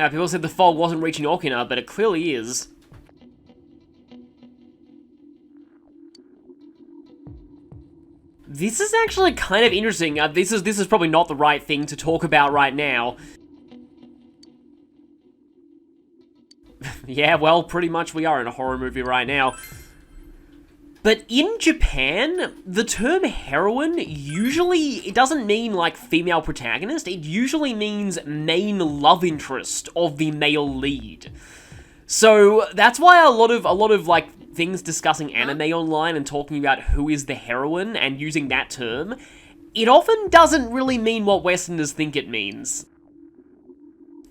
People said the fog wasn't reaching Okina, but it clearly is. This is actually kind of interesting. This is probably not the right thing to talk about right now. Yeah, well, pretty much we are in a horror movie right now. But in Japan, the term heroine usually, it doesn't mean like female protagonist, it usually means main love interest of the male lead. So that's why a lot of like things discussing anime online and talking about who is the heroine and using that term, it often doesn't really mean what Westerners think it means.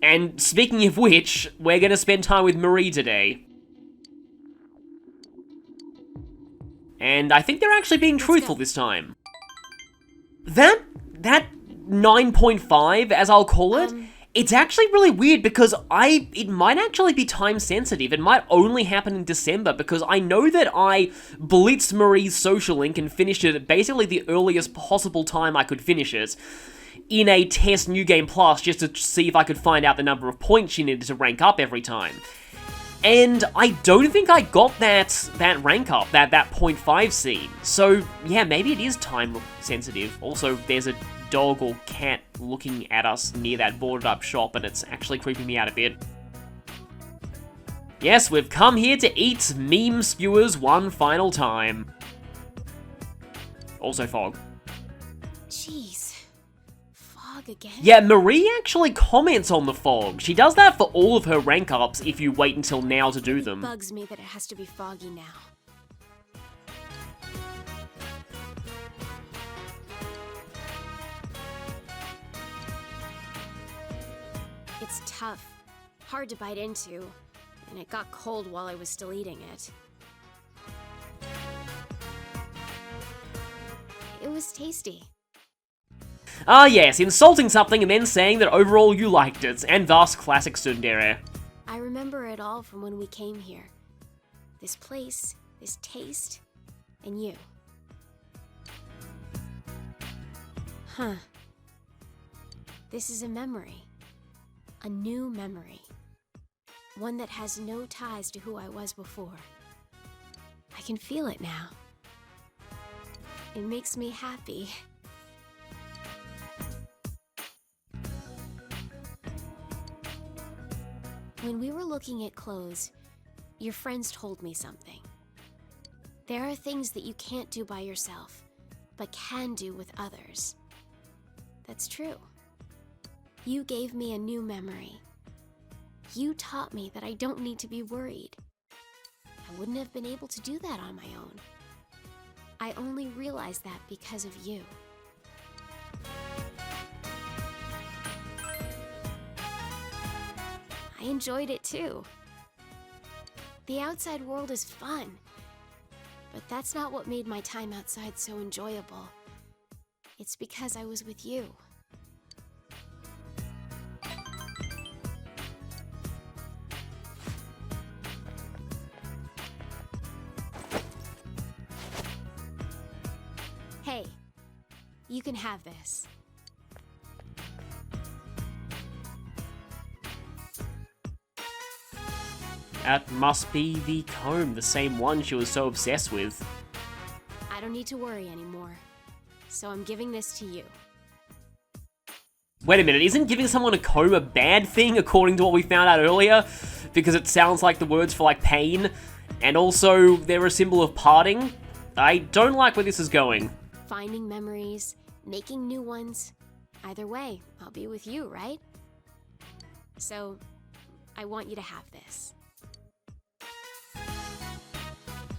And speaking of which, we're gonna spend time with Marie today. And I think they're actually being truthful this time. That 9.5, as I'll call it, it's actually really weird because it might actually be time sensitive. It might only happen in December because I know that I blitzed Marie's social link and finished it at basically the earliest possible time I could finish it in a test New Game Plus just to see if I could find out the number of points she needed to rank up every time. And I don't think I got that rank up, that 0.5 scene. So, yeah, maybe it is time sensitive. Also, there's a dog or cat looking at us near that boarded up shop, and it's actually creeping me out a bit. Yes, we've come here to eat meme skewers one final time. Also fog. Jeez. Again? Yeah, Marie actually comments on the fog. She does that for all of her rank ups if you wait until now to do them. It bugs me that it has to be foggy now. It's tough, hard to bite into, and it got cold while I was still eating it. It was tasty. Ah yes, insulting something and then saying that overall you liked it, and thus classic tsundere. I remember it all from when we came here. This place, this taste, and you. Huh. This is a memory. A new memory. One that has no ties to who I was before. I can feel it now. It makes me happy. When we were looking at clothes, your friends told me something. There are things that you can't do by yourself, but can do with others. That's true. You gave me a new memory. You taught me that I don't need to be worried. I wouldn't have been able to do that on my own. I only realized that because of you. I enjoyed it too. The outside world is fun, but that's not what made my time outside so enjoyable. It's because I was with you. Hey, you can have this. That must be the comb, the same one she was so obsessed with. I don't need to worry anymore, so I'm giving this to you. Wait a minute, isn't giving someone a comb a bad thing according to what we found out earlier? Because it sounds like the words for like pain, and also they're a symbol of parting? I don't like where this is going. Finding memories, making new ones. Either way, I'll be with you, right? So, I want you to have this.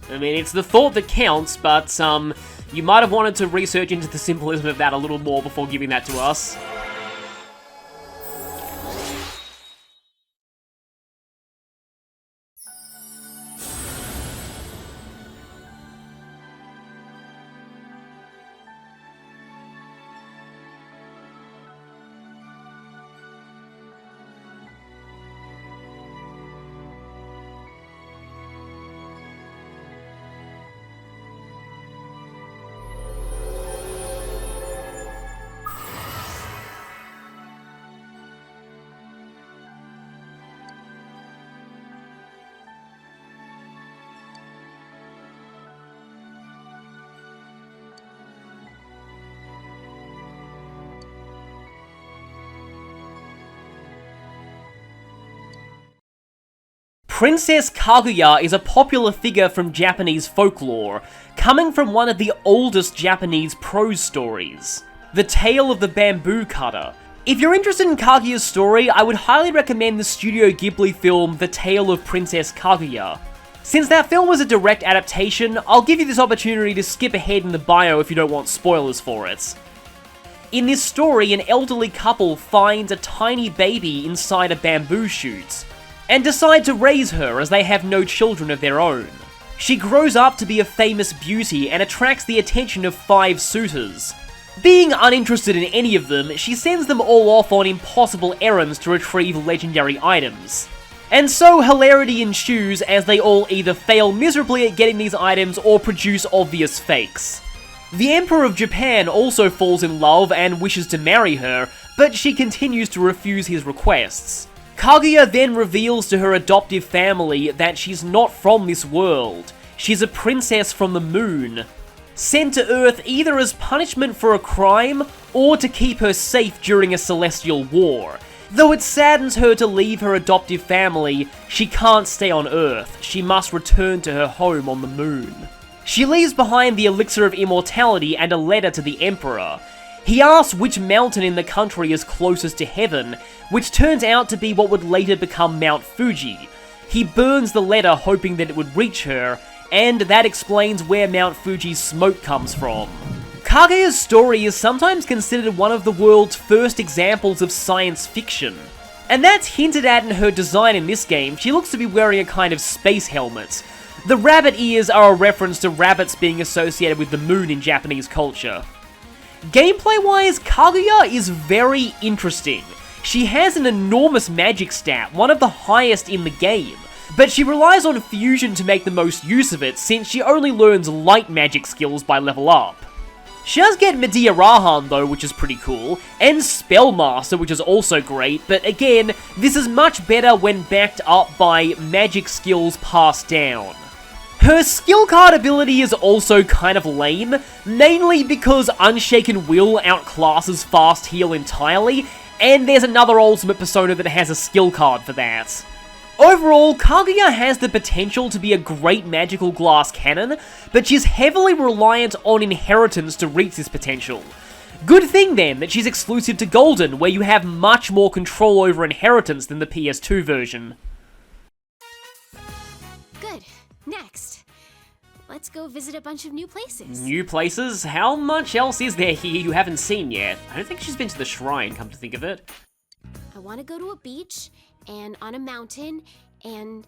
I mean, it's the thought that counts, but, you might have wanted to research into the symbolism of that a little more before giving that to us. Princess Kaguya is a popular figure from Japanese folklore, coming from one of the oldest Japanese prose stories, The Tale of the Bamboo Cutter. If you're interested in Kaguya's story, I would highly recommend the Studio Ghibli film The Tale of Princess Kaguya. Since that film was a direct adaptation, I'll give you this opportunity to skip ahead in the bio if you don't want spoilers for it. In this story, an elderly couple finds a tiny baby inside a bamboo shoot, and decide to raise her as they have no children of their own. She grows up to be a famous beauty and attracts the attention of 5 suitors. Being uninterested in any of them, she sends them all off on impossible errands to retrieve legendary items. And so hilarity ensues as they all either fail miserably at getting these items or produce obvious fakes. The Emperor of Japan also falls in love and wishes to marry her, but she continues to refuse his requests. Kaguya then reveals to her adoptive family that she's not from this world. She's a princess from the moon, sent to Earth either as punishment for a crime or to keep her safe during a celestial war. Though it saddens her to leave her adoptive family, she can't stay on Earth. She must return to her home on the moon. She leaves behind the elixir of immortality and a letter to the Emperor. He asks which mountain in the country is closest to heaven, which turns out to be what would later become Mount Fuji. He burns the letter hoping that it would reach her, and that explains where Mount Fuji's smoke comes from. Kaguya's story is sometimes considered one of the world's first examples of science fiction, and that's hinted at in her design in this game. She looks to be wearing a kind of space helmet. The rabbit ears are a reference to rabbits being associated with the moon in Japanese culture. Gameplay-wise, Kaguya is very interesting. She has an enormous magic stat, one of the highest in the game, but she relies on fusion to make the most use of it since she only learns light magic skills by level up. She does get Medea Rahan though, which is pretty cool, and Spellmaster, which is also great, but again, this is much better when backed up by magic skills passed down. Her skill card ability is also kind of lame, mainly because Unshaken Will outclasses Fast Heal entirely, and there's another ultimate persona that has a skill card for that. Overall, Kaguya has the potential to be a great magical glass cannon, but she's heavily reliant on inheritance to reach this potential. Good thing then that she's exclusive to Golden, where you have much more control over inheritance than the PS2 version. Good. Next, let's go visit a bunch of new places. New places? How much else is there here you haven't seen yet? I don't think she's been to the shrine, come to think of it. I want to go to a beach, and on a mountain, and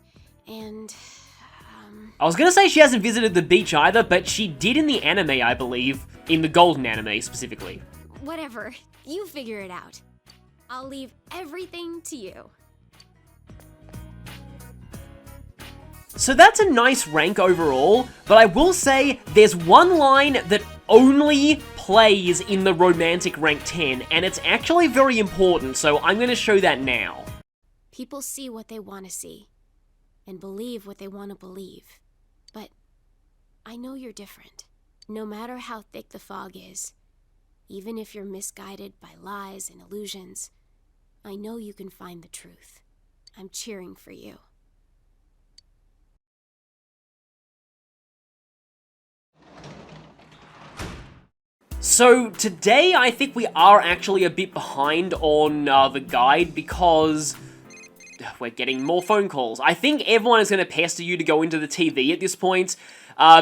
I was gonna say she hasn't visited the beach either, but she did in the anime, I believe. In the Golden anime, specifically. Whatever. You figure it out. I'll leave everything to you. So that's a nice rank overall, but I will say there's one line that only plays in the romantic rank 10, and it's actually very important, so I'm going to show that now. People see what they want to see, and believe what they want to believe. But I know you're different. No matter how thick the fog is, even if you're misguided by lies and illusions, I know you can find the truth. I'm cheering for you. So today I think we are actually a bit behind on the guide because we're getting more phone calls. I think everyone is going to pester you to go into the TV at this point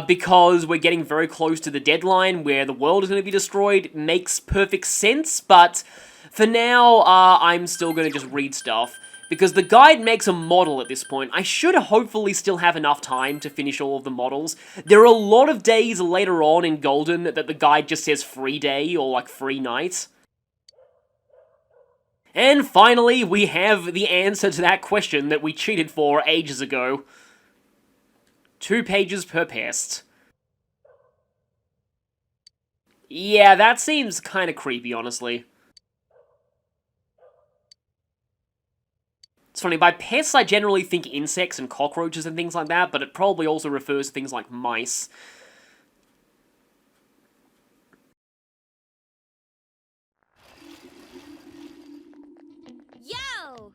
because we're getting very close to the deadline where the world is going to be destroyed. It makes perfect sense, but for now I'm still going to just read stuff. Because the guide makes a model at this point. I should hopefully still have enough time to finish all of the models. There are a lot of days later on in Golden that the guide just says free day or like free night. And finally, we have the answer to that question that we cheated for ages ago. 2 pages per pest. Yeah, that seems kind of creepy, honestly. It's funny, by pests I generally think insects and cockroaches and things like that, but it probably also refers to things like mice. Yo!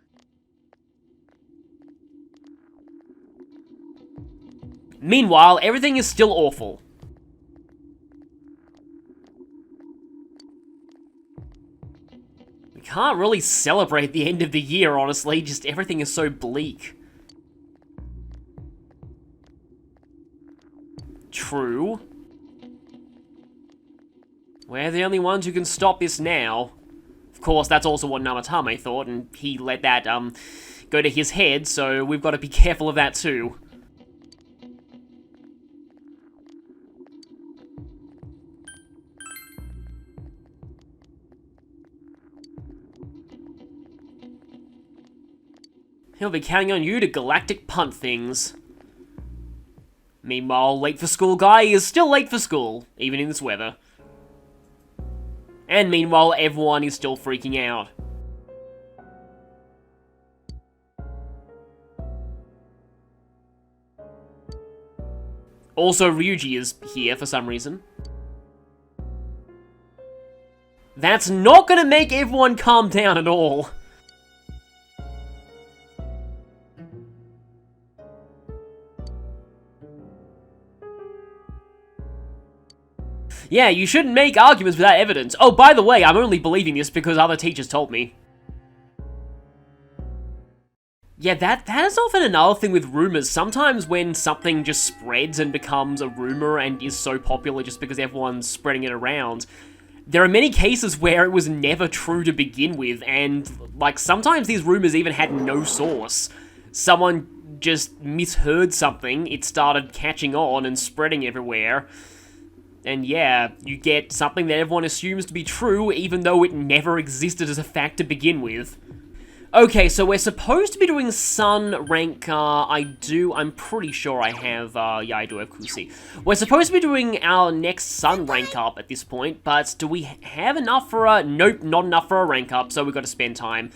Meanwhile, everything is still awful. We can't really celebrate the end of the year, honestly, just everything is so bleak. True. We're the only ones who can stop this now. Of course, that's also what Namatame thought, and he let that, go to his head, so we've got to be careful of that too. He'll be counting on you to galactic punt things. Meanwhile, late for school guy is still late for school, even in this weather. And meanwhile, everyone is still freaking out. Also, Ryuji is here for some reason. That's not gonna make everyone calm down at all. Yeah, you shouldn't make arguments without evidence. Oh, by the way, I'm only believing this because other teachers told me. Yeah, that is often another thing with rumors. Sometimes when something just spreads and becomes a rumor and is so popular just because everyone's spreading it around, there are many cases where it was never true to begin with, and, like, sometimes these rumors even had no source. Someone just misheard something, it started catching on and spreading everywhere. And yeah, you get something that everyone assumes to be true, even though it never existed as a fact to begin with. Okay, so we're supposed to be doing Sun rank, I'm pretty sure I have, yeah, I do have Kusi. We're supposed to be doing our next Sun rank up at this point, but do we have enough for a, nope, not enough for a rank up, so we've got to spend time.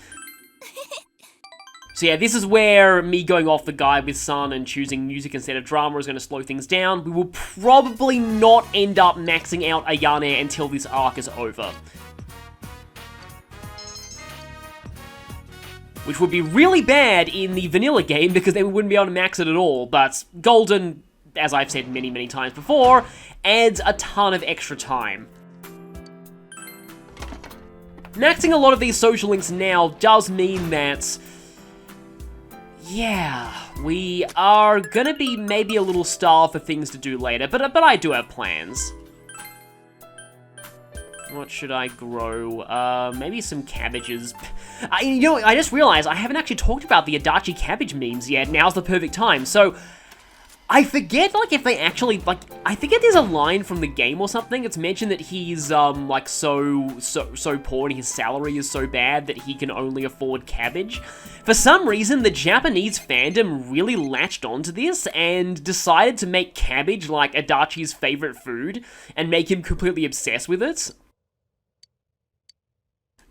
So yeah, this is where me going off the guide with Sun and choosing music instead of drama is going to slow things down. We will probably not end up maxing out Ayane until this arc is over. Which would be really bad in the vanilla game because then we wouldn't be able to max it at all, but Golden, as I've said many, many times before, adds a ton of extra time. Maxing a lot of these social links now does mean that, yeah, we are gonna be maybe a little starved for things to do later, but I do have plans. What should I grow? Maybe some cabbages. You know, I just realized I haven't actually talked about the Adachi cabbage memes yet. Now's the perfect time. So, I forget, like, if they actually, like, I forget there's a line from the game or something. It's mentioned that he's, like, so poor and his salary is so bad that he can only afford cabbage. For some reason, the Japanese fandom really latched onto this and decided to make cabbage, like, Adachi's favorite food and make him completely obsessed with it.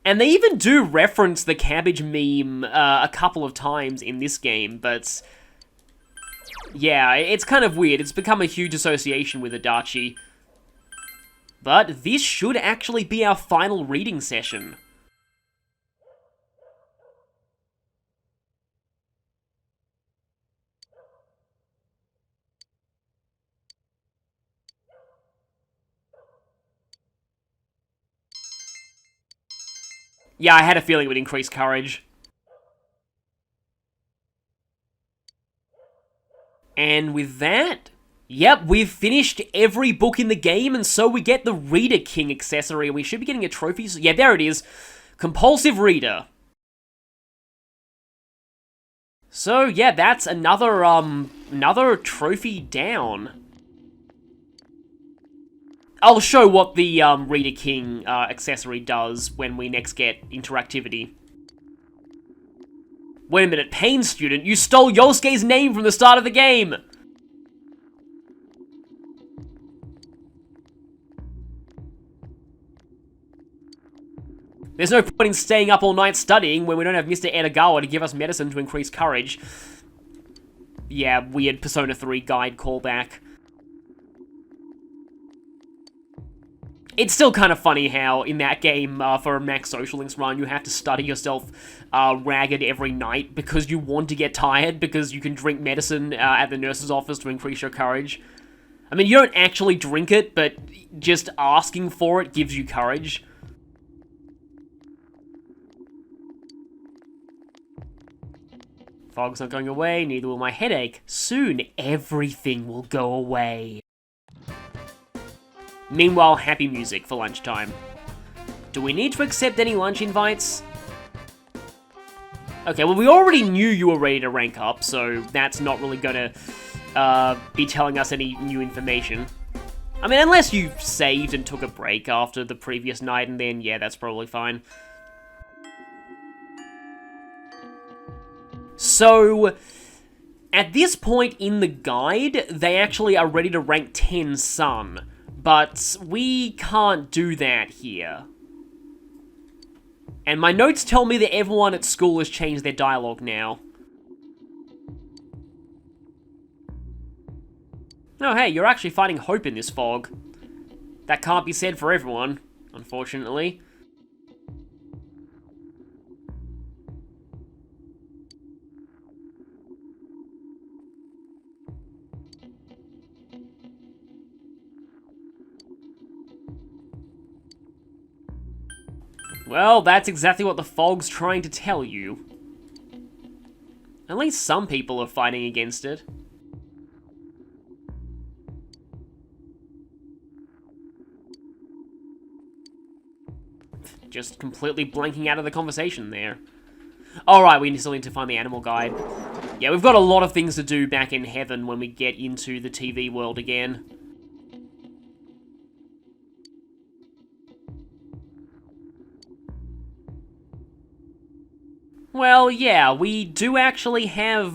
And they even do reference the cabbage meme a couple of times in this game, but yeah, it's kind of weird. It's become a huge association with Adachi. But this should actually be our final reading session. Yeah, I had a feeling it would increase courage. And with that, yep, we've finished every book in the game, and so we get the Reader King accessory, and we should be getting a trophy. Yeah, there it is. Compulsive Reader. So, yeah, that's another trophy down. I'll show what the Reader King accessory does when we next get interactivity. Wait a minute, Pain Student, you stole Yosuke's name from the start of the game! There's no point in staying up all night studying when we don't have Mr. Edagawa to give us medicine to increase courage. Yeah, weird Persona 3 guide callback. It's still kind of funny how, in that game, for a max social links run, you have to study yourself ragged every night because you want to get tired, because you can drink medicine at the nurse's office to increase your courage. I mean, you don't actually drink it, but just asking for it gives you courage. Fog's not going away, neither will my headache. Soon, everything will go away. Meanwhile, happy music for lunchtime. Do we need to accept any lunch invites? Okay, well, we already knew you were ready to rank up, so that's not really gonna be telling us any new information. I mean, unless you saved and took a break after the previous night, and then, yeah, that's probably fine. So, at this point in the guide, they actually are ready to rank 10 Sun, but we can't do that here. And my notes tell me that everyone at school has changed their dialogue now. Oh hey, you're actually finding hope in this fog. That can't be said for everyone, unfortunately. Well, that's exactly what the fog's trying to tell you. At least some people are fighting against it. Just completely blanking out of the conversation there. Alright, we still need to find the animal guide. Yeah, we've got a lot of things to do back in heaven when we get into the TV world again. Well, yeah, we do actually have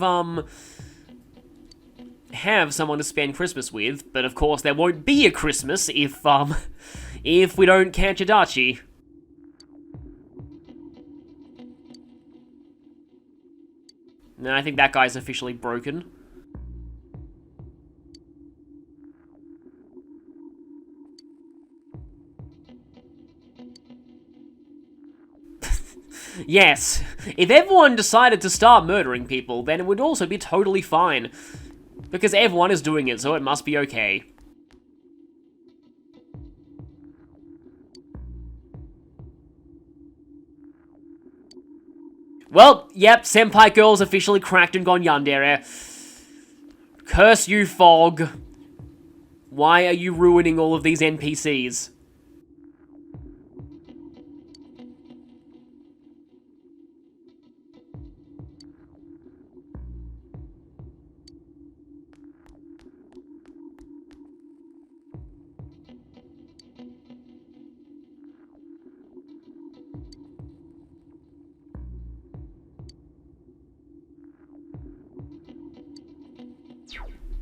someone to spend Christmas with, but of course there won't be a Christmas if we don't catch Adachi. No, I think that guy's officially broken. Yes, if everyone decided to start murdering people, then it would also be totally fine. Because everyone is doing it, so it must be okay. Well, yep, Senpai Girl's officially cracked and gone yandere. Curse you, Fog. Why are you ruining all of these NPCs?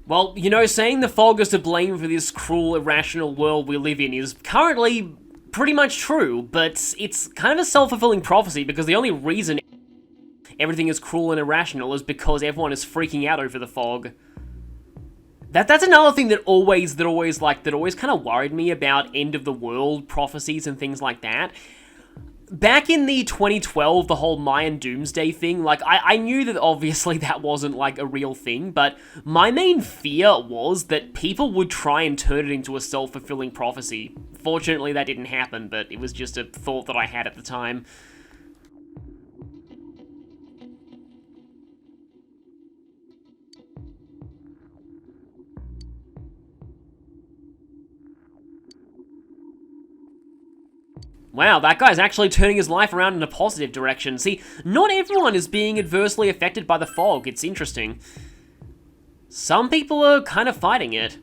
Well, you know, saying the fog is to blame for this cruel, irrational world we live in is currently pretty much true, but it's kind of a self-fulfilling prophecy because the only reason everything is cruel and irrational is because everyone is freaking out over the fog. That's another thing that always kind of worried me about end of the world prophecies and things like that. Back in the 2012, the whole Mayan Doomsday thing, like, I knew that obviously that wasn't, like, a real thing, but my main fear was that people would try and turn it into a self-fulfilling prophecy. Fortunately, that didn't happen, but it was just a thought that I had at the time. Wow, that guy's actually turning his life around in a positive direction. See, not everyone is being adversely affected by the fog. It's interesting. Some people are kind of fighting it.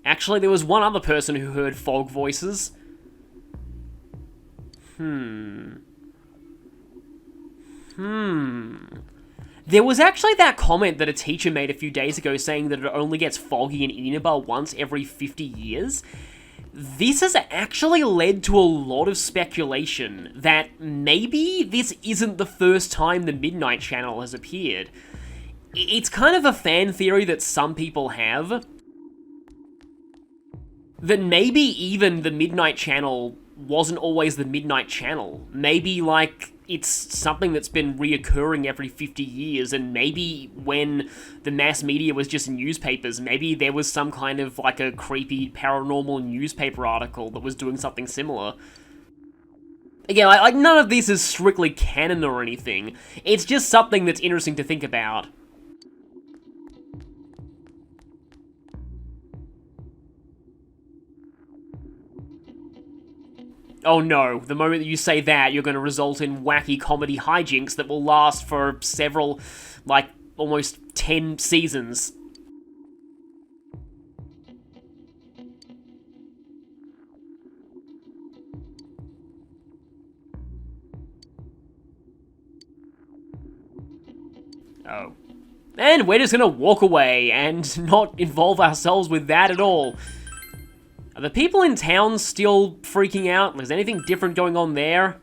Actually, there was one other person who heard fog voices. There was actually that comment that a teacher made a few days ago saying that it only gets foggy in Inaba once every 50 years. This has actually led to a lot of speculation that maybe this isn't the first time the Midnight Channel has appeared. It's kind of a fan theory that some people have, that maybe even the Midnight Channel wasn't always the Midnight Channel. Maybe, like, it's something that's been reoccurring every 50 years, and maybe when the mass media was just newspapers, maybe there was some kind of, like, a creepy paranormal newspaper article that was doing something similar. Again, like none of this is strictly canon or anything. It's just something that's interesting to think about. Oh no, the moment that you say that, you're going to result in wacky comedy hijinks that will last for several, like, almost 10 seasons. Oh. And we're just going to walk away and not involve ourselves with that at all. Are the people in town still freaking out? Is anything different going on there?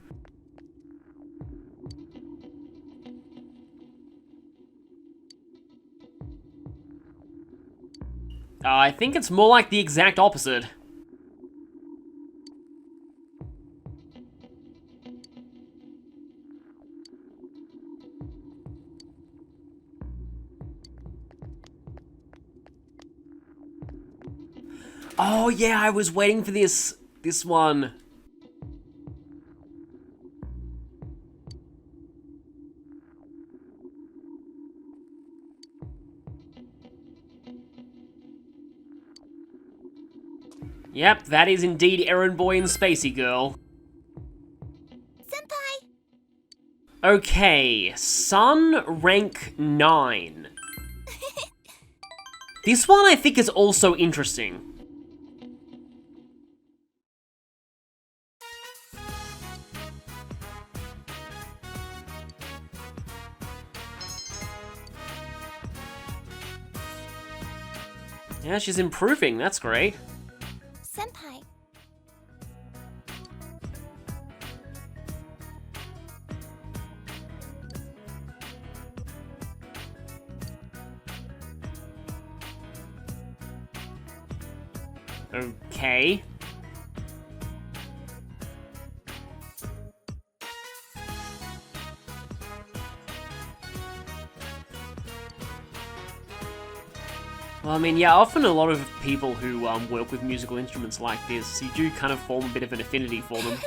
I think it's more like the exact opposite. Oh yeah, I was waiting for this one. Yep, that is indeed Errand Boy and Spacey Girl. Senpai! Okay, Sun rank 9. This one I think is also interesting. Yeah, she's improving, that's great. Senpai. Okay. Well, I mean, yeah, often a lot of people who work with musical instruments like this, you do kind of form a bit of an affinity for them.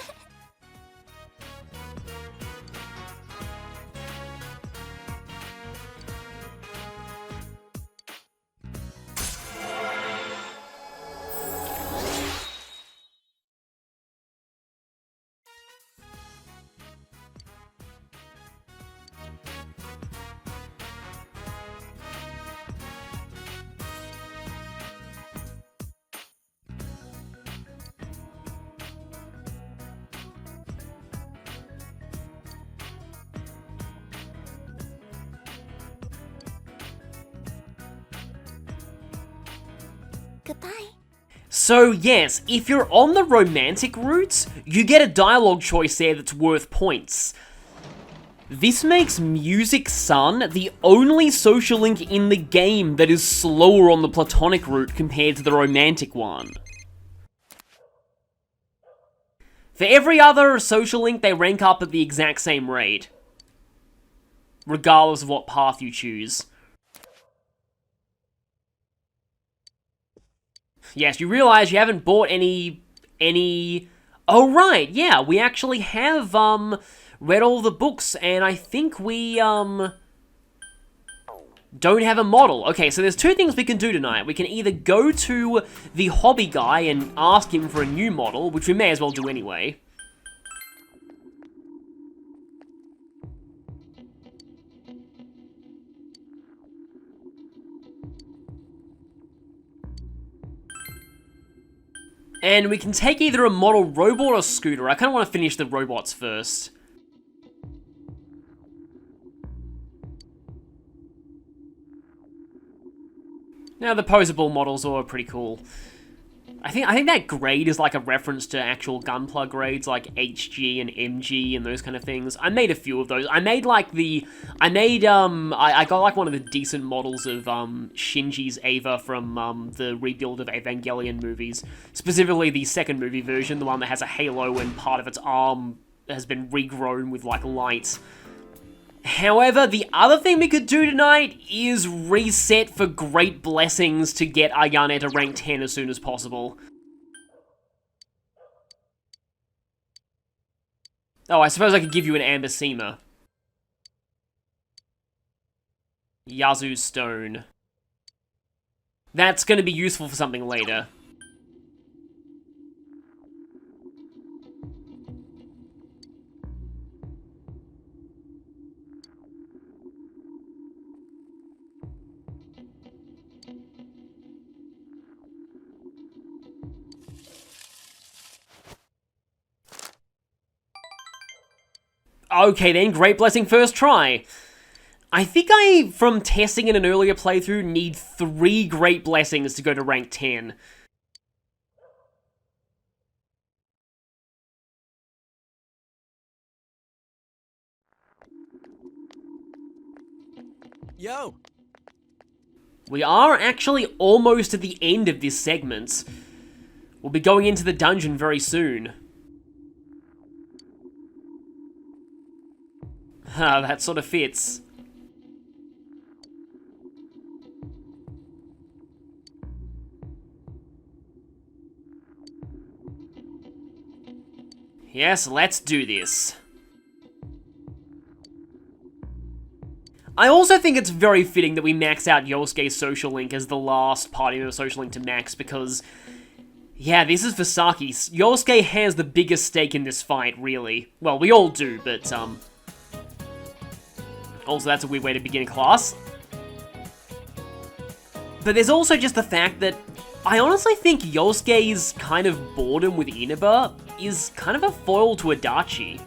Goodbye. So yes, if you're on the romantic route, you get a dialogue choice there that's worth points. This makes Music Sun the only social link in the game that is slower on the platonic route compared to the romantic one. For every other social link, they rank up at the exact same rate, regardless of what path you choose. Yes, you realize you haven't bought any... Oh, right, yeah, we actually have, read all the books, and I think we, don't have a model. Okay, so there's two things we can do tonight. We can either go to the hobby guy and ask him for a new model, which we may as well do anyway. And we can take either a model robot or scooter. I kind of want to finish the robots first. Now, the posable models are pretty cool. I think that grade is like a reference to actual Gunpla grades like HG and MG and those kind of things. I made a few of those. I made like I got like one of the decent models of Shinji's Eva from the rebuild of Evangelion movies. Specifically the second movie version, the one that has a halo and part of its arm has been regrown with like light. However, the other thing we could do tonight is reset for Great Blessings to get Ayane to rank 10 as soon as possible. Oh, I suppose I could give you an Amber Seema. Yazu's Stone. That's going to be useful for something later. Okay then, Great Blessing first try. I think from testing in an earlier playthrough, need 3 Great Blessings to go to rank 10. Yo! We are actually almost at the end of this segment. We'll be going into the dungeon very soon. That sort of fits. Yes, let's do this. I also think it's very fitting that we max out Yosuke's social link as the last party member social link to max because, yeah, this is for Saki. Yosuke has the biggest stake in this fight, really. Well, we all do, but, also, that's a weird way to begin class. But there's also just the fact that I honestly think Yosuke's kind of boredom with Inaba is kind of a foil to Adachi.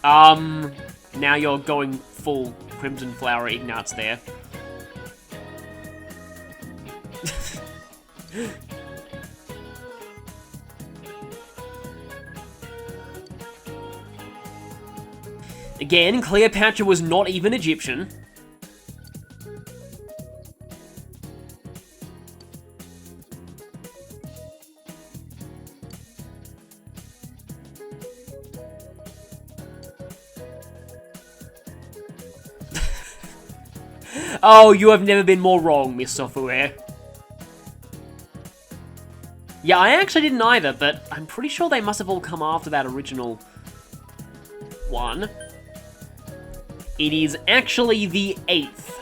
Now you're going full Crimson Flower Ignatz there. Again, Cleopatra was not even Egyptian. Oh, you have never been more wrong, Miss Sofue. Yeah, I actually didn't either, but I'm pretty sure they must have all come after that original one. It is actually the 8th.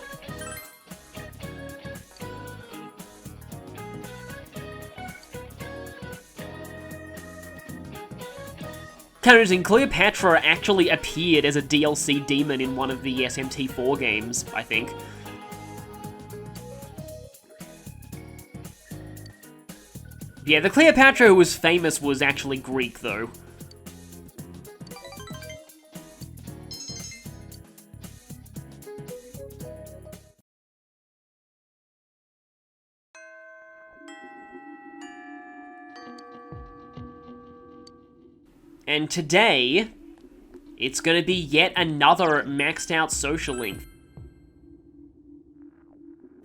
Kind of interesting, Cleopatra actually appeared as a DLC demon in one of the SMT4 games, I think. Yeah, the Cleopatra who was famous was actually Greek, though. And today, it's going to be yet another maxed out social link.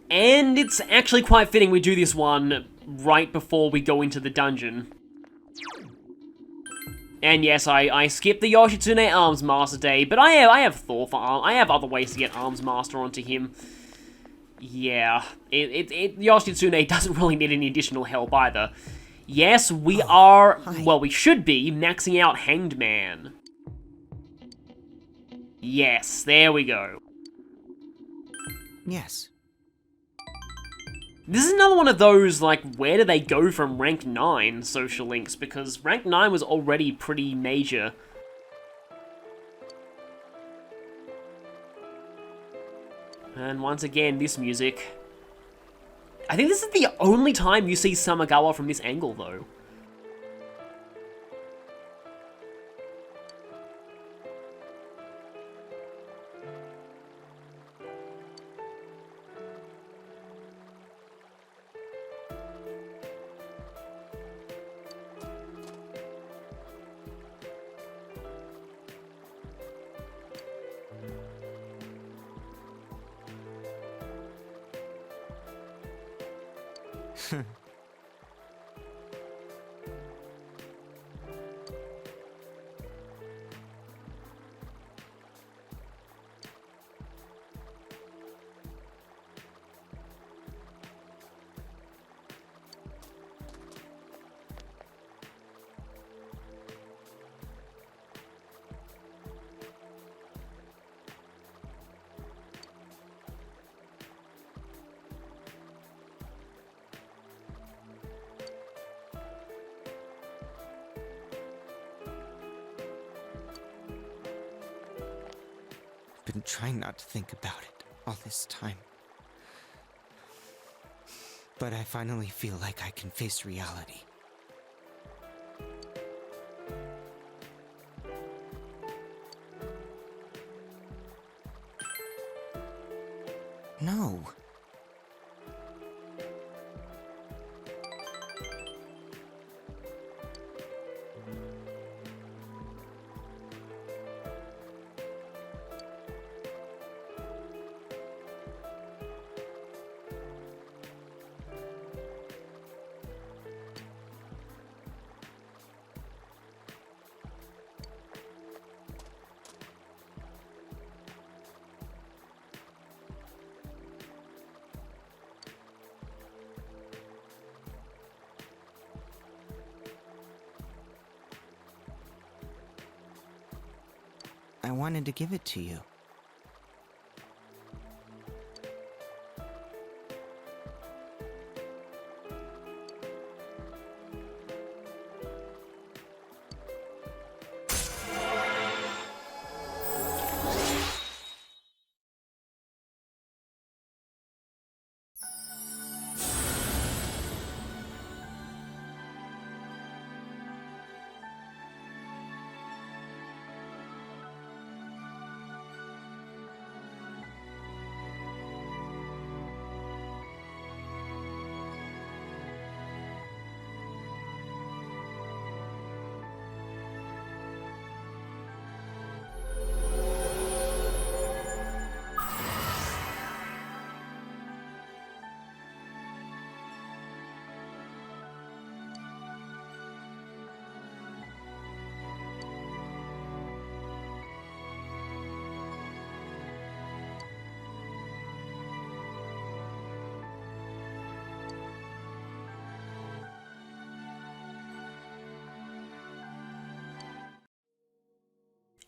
And it's actually quite fitting we do this one right before we go into the dungeon. And yes, I skipped the Yoshitsune Arms Master Day, but I have Thor for Arms. I have other ways to get Arms Master onto him. Yeah, Yoshitsune doesn't really need any additional help either. Yes, we are, well, we should be maxing out Hanged Man. Yes, there we go. Yes. This is another one of those, like, where do they go from rank 9 social links? Because rank 9 was already pretty major. And once again, this music. I think this is the only time you see Samagawa from this angle, though. Been trying not to think about it all this time. But I finally feel like I can face reality. No. I wanted to give it to you.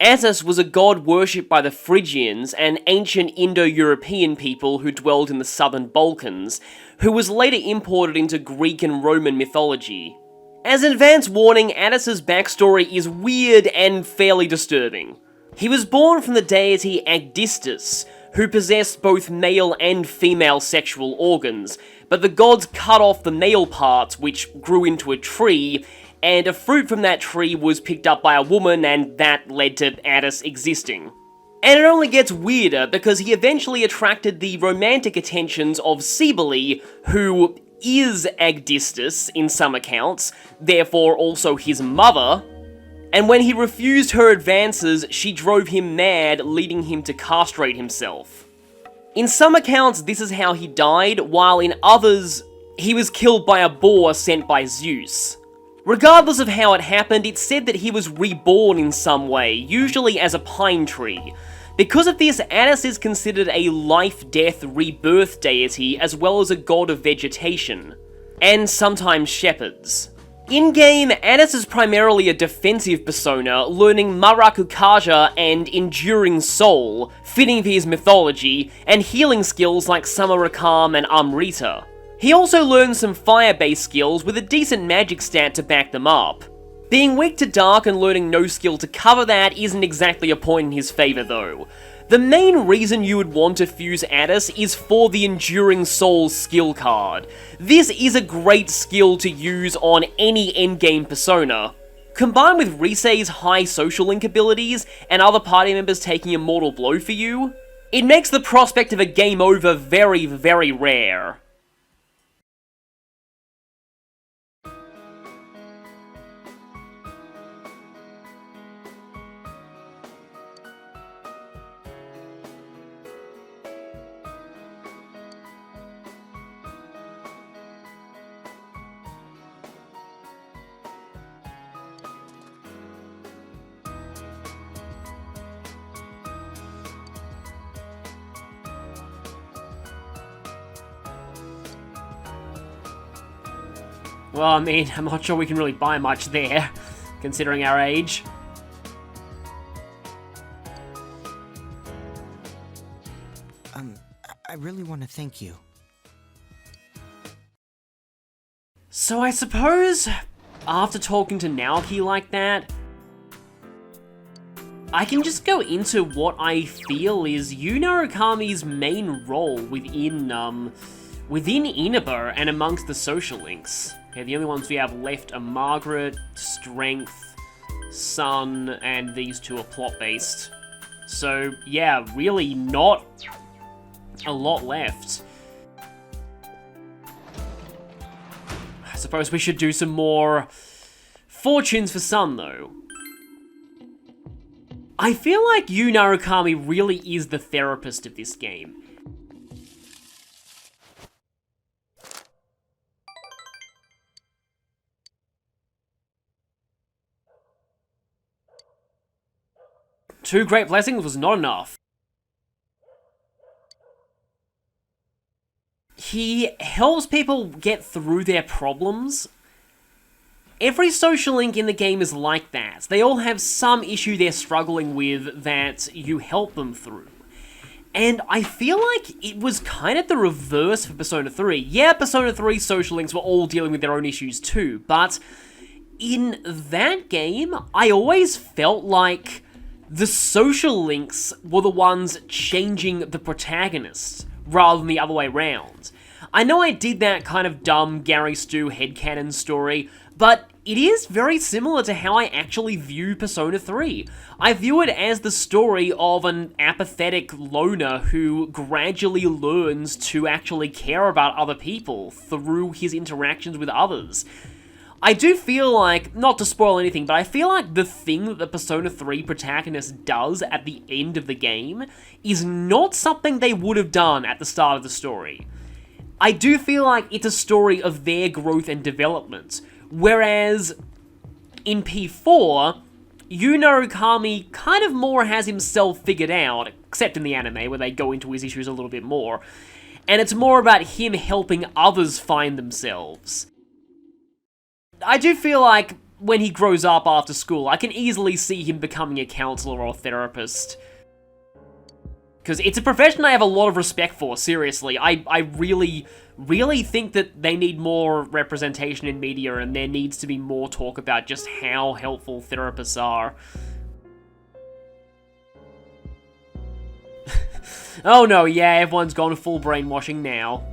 Attis was a god worshipped by the Phrygians, an ancient Indo-European people who dwelled in the southern Balkans, who was later imported into Greek and Roman mythology. As an advance warning, Attis's backstory is weird and fairly disturbing. He was born from the deity Agdistus, who possessed both male and female sexual organs, but the gods cut off the male parts, which grew into a tree, and a fruit from that tree was picked up by a woman, and that led to Attis existing. And it only gets weirder because he eventually attracted the romantic attentions of Cybele, who is Agdistus in some accounts, therefore also his mother, and when he refused her advances, she drove him mad, leading him to castrate himself. In some accounts, this is how he died, while in others, he was killed by a boar sent by Zeus. Regardless of how it happened, it's said that he was reborn in some way, usually as a pine tree. Because of this, Attis is considered a life-death rebirth deity, as well as a god of vegetation, and sometimes shepherds. In-game, Attis is primarily a defensive persona, learning Marakukaja and Enduring Soul, fitting for his mythology, and healing skills like Samarakam and Amrita. He also learns some fire-based skills with a decent magic stat to back them up. Being weak to dark and learning no skill to cover that isn't exactly a point in his favour though. The main reason you would want to fuse Attis is for the Enduring Soul skill card. This is a great skill to use on any endgame persona. Combined with Risei's high social link abilities and other party members taking a mortal blow for you, it makes the prospect of a game over very, very rare. Well, I mean, I'm not sure we can really buy much there, considering our age. I really want to thank you. So I suppose, after talking to Naoki like that, I can just go into what I feel is Yu Narukami's main role within Inaba and amongst the social links. Okay, the only ones we have left are Margaret, Strength, Sun, and these two are plot-based. So, yeah, really not a lot left. I suppose we should do some more fortunes for Sun, though. I feel like Yu Narukami really is the therapist of this game. Two great blessings was not enough. He helps people get through their problems. Every social link in the game is like that. They all have some issue they're struggling with that you help them through. And I feel like it was kind of the reverse for Persona 3. Yeah, Persona 3 social links were all dealing with their own issues too, but in that game, I always felt like the social links were the ones changing the protagonist, rather than the other way around. I know I did that kind of dumb Gary Stu headcanon story, but it is very similar to how I actually view Persona 3. I view it as the story of an apathetic loner who gradually learns to actually care about other people through his interactions with others. I do feel like, not to spoil anything, but I feel like the thing that the Persona 3 protagonist does at the end of the game is not something they would have done at the start of the story. I do feel like it's a story of their growth and development, whereas in P4, Yu Narukami kind of more has himself figured out, except in the anime where they go into his issues a little bit more, and it's more about him helping others find themselves. I do feel like when he grows up after school, I can easily see him becoming a counselor or a therapist. Because it's a profession I have a lot of respect for, seriously. I really, really think that they need more representation in media, and there needs to be more talk about just how helpful therapists are. Oh no, yeah, everyone's gone full brainwashing now.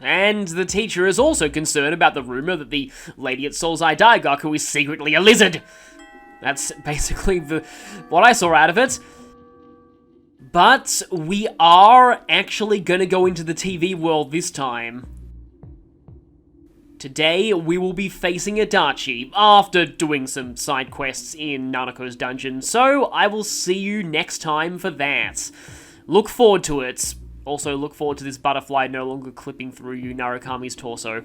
And the teacher is also concerned about the rumor that the lady at Soulsai Daigaku is secretly a lizard. That's basically what I saw out of it. But we are actually gonna go into the TV world this time. Today, we will be facing Adachi after doing some side quests in Nanako's dungeon, so I will see you next time for that. Look forward to it. Also, look forward to this butterfly no longer clipping through Yu Narukami's torso.